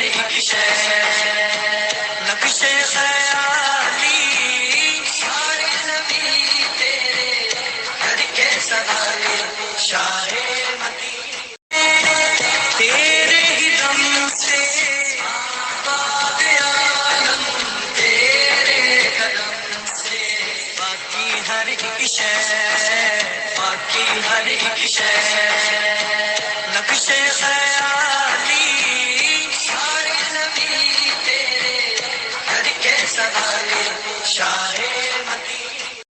ایک شے نقش خیالی سارے نبی تیرے کر کے سوالے شاہ مدینے تیرے ہی دم سے آباد عالم تیرے قدم سے باقی ہر ایک شے باقی ہر ایک شے نقش خیالی سارے نبی تیرے کر کے سوالے شاہ مدینے